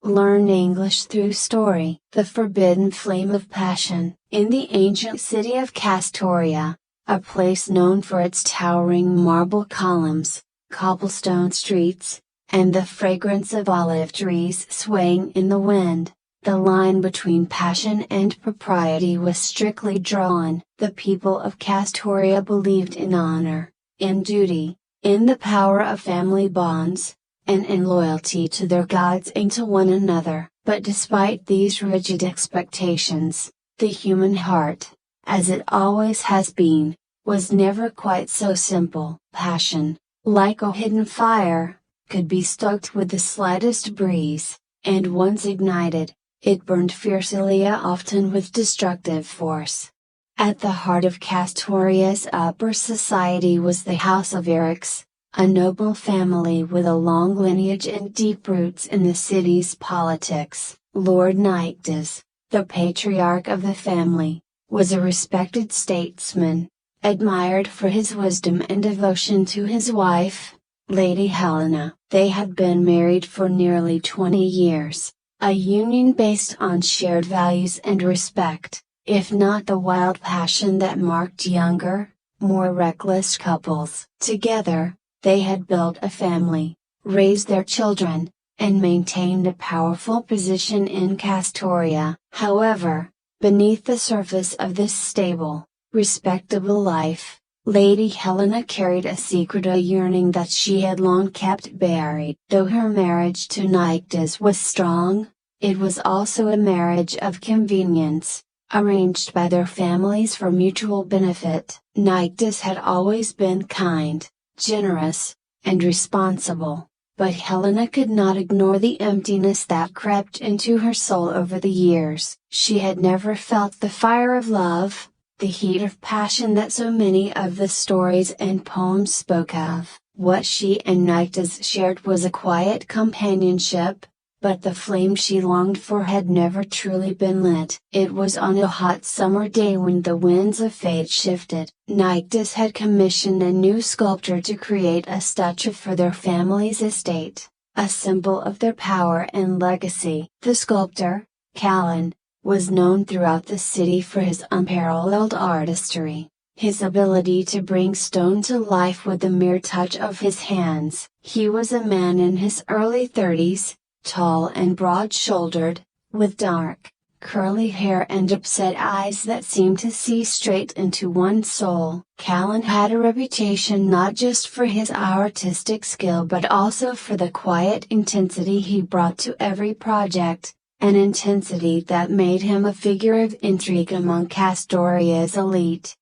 Learn English through story. The forbidden flame of passion. In the ancient city of Castoria, a place known for its towering marble columns, cobblestone streets, and the fragrance of olive trees swaying in the wind, the line between passion and propriety was strictly drawn. The people of Castoria believed in honor, in duty, in the power of family bonds, and in loyalty to their gods and to one another. But despite these rigid expectations, the human heart, as it always has been, was never quite so simple. Passion, like a hidden fire, could be stoked with the slightest breeze, and once ignited, it burned fiercely, often with destructive force. At the heart of Castoria's upper society was the House of Eryx, a noble family with a long lineage and deep roots in the city's politics. Lord Nyctes, the patriarch of the family, was a respected statesman, admired for his wisdom and devotion to his wife, Lady Helena. They had been married for nearly 20 years, a union based on shared values and respect, if not the wild passion that marked younger, more reckless couples. Together, they had built a family, raised their children, and maintained a powerful position in Castoria. However, beneath the surface of this stable, respectable life, Lady Helena carried a secret, a yearning that she had long kept buried. Though her marriage to Nyctes was strong, it was also a marriage of convenience, arranged by their families for mutual benefit. Nyctes had always been kind, generous, and responsible, but Helena could not ignore the emptiness that crept into her soul over the years. She had never felt the fire of love, the heat of passion that so many of the stories and poems spoke of. What she and Nyctes shared was a quiet companionship, but the flame she longed for had never truly been lit. It was on a hot summer day when the winds of fate shifted. Nyctes had commissioned a new sculptor to create a statue for their family's estate, a symbol of their power and legacy. The sculptor, Callan, was known throughout the city for his unparalleled artistry, his ability to bring stone to life with the mere touch of his hands. He was a man in his early 30s, tall and broad-shouldered, with dark, curly hair and upset eyes that seemed to see straight into one's soul. Callan had a reputation not just for his artistic skill but also for the quiet intensity he brought to every project, an intensity that made him a figure of intrigue among Castoria's elite.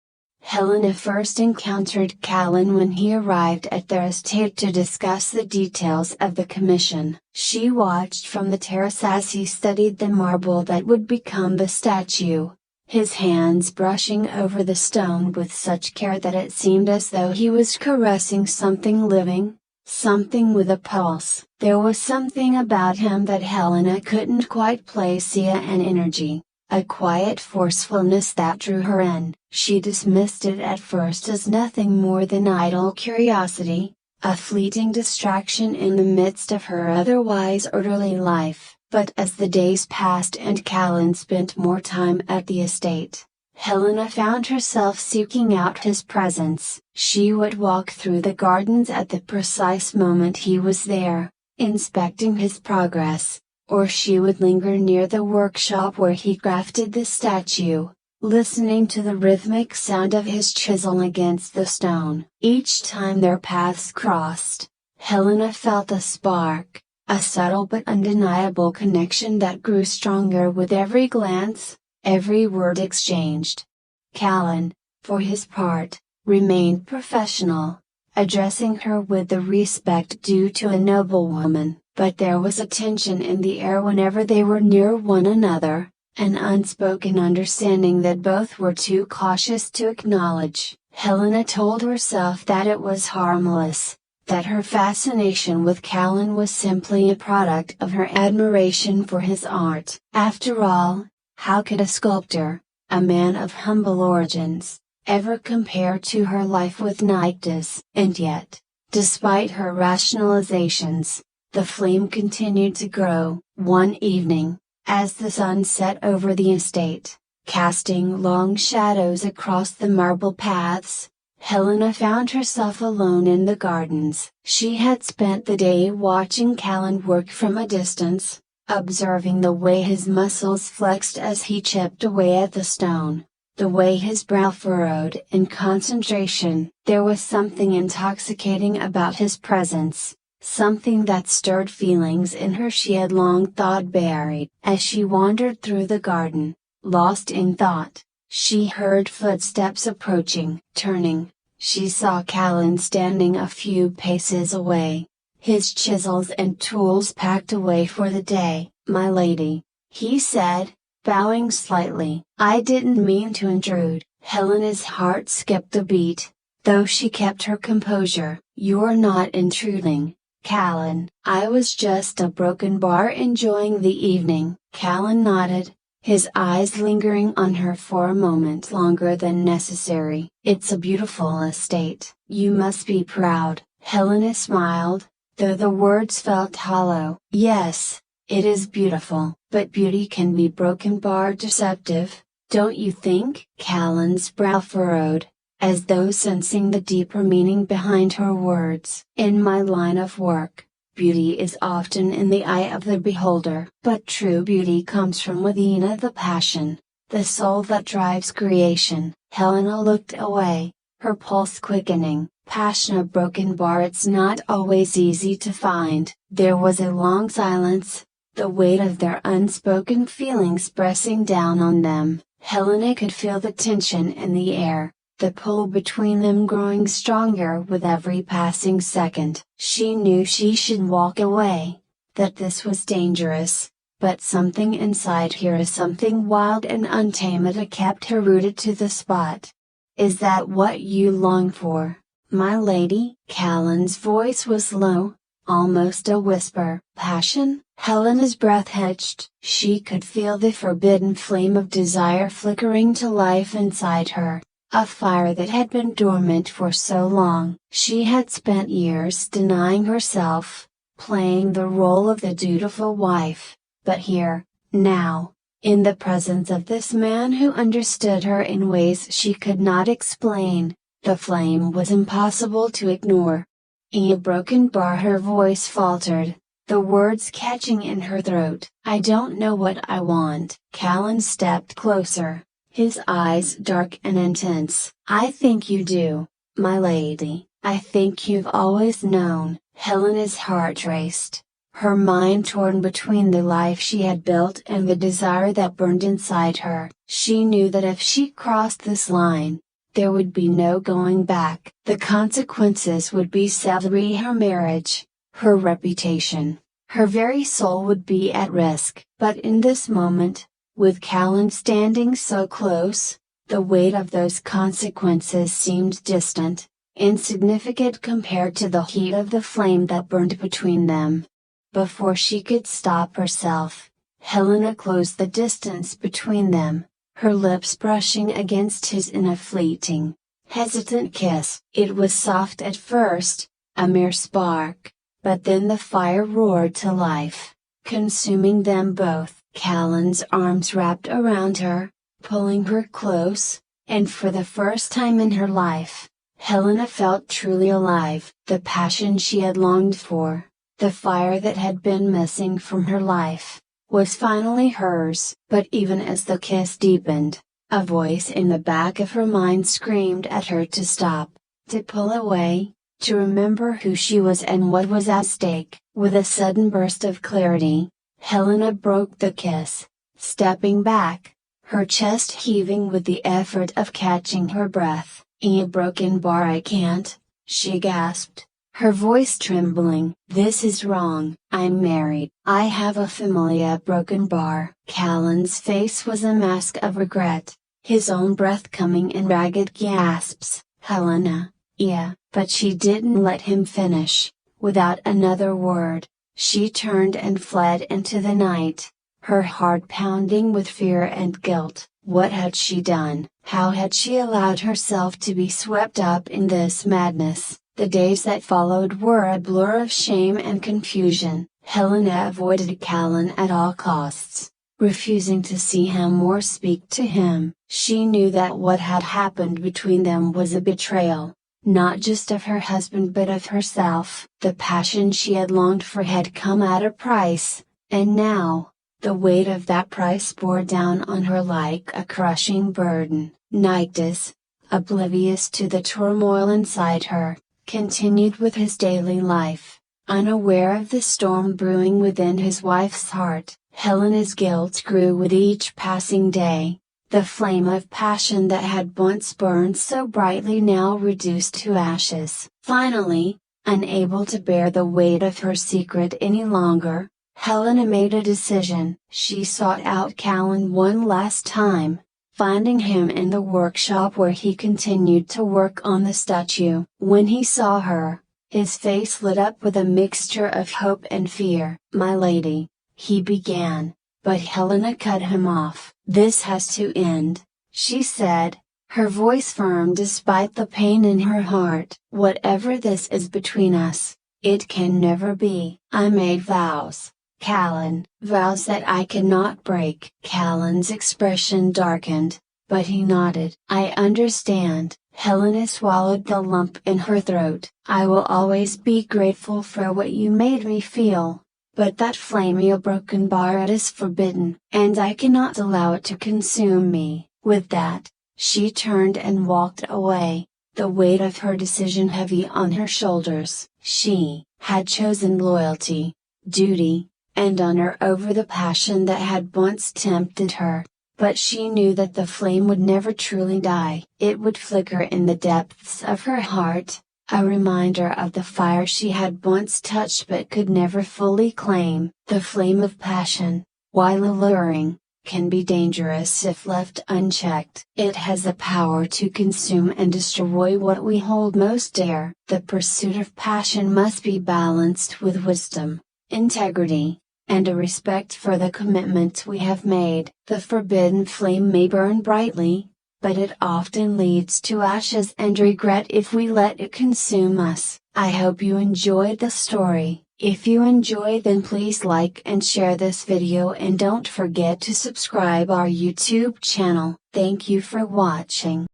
Helena first encountered Callan when he arrived at their estate to discuss the details of the commission. She watched from the terrace as he studied the marble that would become the statue, his hands brushing over the stone with such care that it seemed as though he was caressing something living, something with a pulse. There was something about him that Helena couldn't quite place, an energy, a quiet forcefulness that drew her in. She dismissed it at first as nothing more than idle curiosity, a fleeting distraction in the midst of her otherwise orderly life. But as the days passed and Callan spent more time at the estate, Helena found herself seeking out his presence. She would walk through the gardens at the precise moment he was there, inspecting his progress, or she would linger near the workshop where he crafted the statue, listening to the rhythmic sound of his chisel against the stone. Each time their paths crossed, Helena felt a spark, a subtle but undeniable connection that grew stronger with every glance, every word exchanged. Callan, for his part, remained professional, addressing her with the respect due to a noblewoman, but there was a tension in the air whenever they were near one another, an unspoken understanding that both were too cautious to acknowledge. Helena told herself that it was harmless, that her fascination with Callan was simply a product of her admiration for his art. After all, how could a sculptor, a man of humble origins, ever compare to her life with Nyctes? And yet, despite her rationalizations, The flame continued to grow. One evening, as the sun set over the estate, casting long shadows across the marble paths, Helena found herself alone in the gardens. She had spent the day watching Callan work from a distance, observing the way his muscles flexed as he chipped away at the stone, the way his brow furrowed in concentration. There was something intoxicating about his presence, something that stirred feelings in her she had long thought buried. As she wandered through the garden, lost in thought, she heard footsteps approaching. Turning, she saw Callan standing a few paces away, his chisels and tools packed away for the day. "My lady," he said, bowing slightly. "I didn't mean to intrude." Helena's heart skipped a beat, though she kept her composure. "You're not intruding, Callan. I was just a broken bar enjoying the evening." Callan nodded, his eyes lingering on her for a moment longer than necessary. "It's a beautiful estate. You must be proud." Helena smiled, though the words felt hollow. "Yes, it is beautiful, but beauty can be broken bar deceptive, don't you think?" Callan's brow furrowed, as though sensing the deeper meaning behind her words. "In my line of work, beauty is often in the eye of the beholder. But true beauty comes from within the passion, the soul that drives creation." Helena looked away, her pulse quickening. "Passion a broken bar, it's not always easy to find." There was a long silence, the weight of their unspoken feelings pressing down on them. Helena could feel the tension in the air, the pull between them growing stronger with every passing second. She knew she should walk away, that this was dangerous, but something inside her, something wild and untamed, kept her rooted to the spot. "Is that what you long for, my lady?" Callan's voice was low, almost a whisper. "Passion?" Helena's breath hitched. She could feel the forbidden flame of desire flickering to life inside her, a fire that had been dormant for so long. She had spent years denying herself, playing the role of the dutiful wife, but here, now, in the presence of this man who understood her in ways she could not explain, the flame was impossible to ignore. "A broken bar," her voice faltered, the words catching in her throat. "I don't know what I want." Callan stepped closer, his eyes dark and intense. "I think you do, my lady. I think you've always known." Helena's heart raced, her mind torn between the life she had built and the desire that burned inside her. She knew that if she crossed this line, there would be no going back. The consequences would be severing her marriage, her reputation, her very soul would be at risk. But in this moment, with Callan standing so close, the weight of those consequences seemed distant, insignificant compared to the heat of the flame that burned between them. Before she could stop herself, Helena closed the distance between them, her lips brushing against his in a fleeting, hesitant kiss. It was soft at first, a mere spark, but then the fire roared to life, consuming them both. Callan's arms wrapped around her, pulling her close, and for the first time in her life, Helena felt truly alive. The passion she had longed for, the fire that had been missing from her life, was finally hers. But even as the kiss deepened, a voice in the back of her mind screamed at her to stop, to pull away, to remember who she was and what was at stake. With a sudden burst of clarity, Helena broke the kiss, stepping back, her chest heaving with the effort of catching her breath. "A broken bar, I can't," she gasped, her voice trembling. "This is wrong. I'm married. I have a family. A broken bar." Callan's face was a mask of regret, his own breath coming in ragged gasps. "Helena, yeah." But she didn't let him finish. Without another word, she turned and fled into the night, her heart pounding with fear and guilt. What had she done? How had she allowed herself to be swept up in this madness? The days that followed were a blur of shame and confusion. Helena avoided Callan at all costs, refusing to see him or speak to him. She knew that what had happened between them was a betrayal, not just of her husband but of herself. The passion she had longed for had come at a price, and now, the weight of that price bore down on her like a crushing burden. Nyctis, oblivious to the turmoil inside her, continued with his daily life, unaware of the storm brewing within his wife's heart. Helena's guilt grew with each passing day. The flame of passion that had once burned so brightly now reduced to ashes. Finally, unable to bear the weight of her secret any longer, Helena made a decision. She sought out Callan one last time, finding him in the workshop where he continued to work on the statue. When he saw her, his face lit up with a mixture of hope and fear. "My lady," he began, but Helena cut him off. "This has to end," she said, her voice firm despite the pain in her heart. "Whatever this is between us, it can never be. I made vows, Callan, vows that I cannot break." Callan's expression darkened, but he nodded. "I understand." Helena swallowed the lump in her throat. "I will always be grateful for what you made me feel. But that flaming broken bar is forbidden, and I cannot allow it to consume me." With that, she turned and walked away, the weight of her decision heavy on her shoulders. She had chosen loyalty, duty, and honor over the passion that had once tempted her, but she knew that the flame would never truly die. It would flicker in the depths of her heart, a reminder of the fire she had once touched but could never fully claim. The flame of passion, while alluring, can be dangerous if left unchecked. It has the power to consume and destroy what we hold most dear. The pursuit of passion must be balanced with wisdom, integrity, and a respect for the commitment we have made. The forbidden flame may burn brightly, but it often leads to ashes and regret if we let it consume us. I hope you enjoyed the story. If you enjoyed, then please like and share this video, and don't forget to subscribe our YouTube channel. Thank you for watching.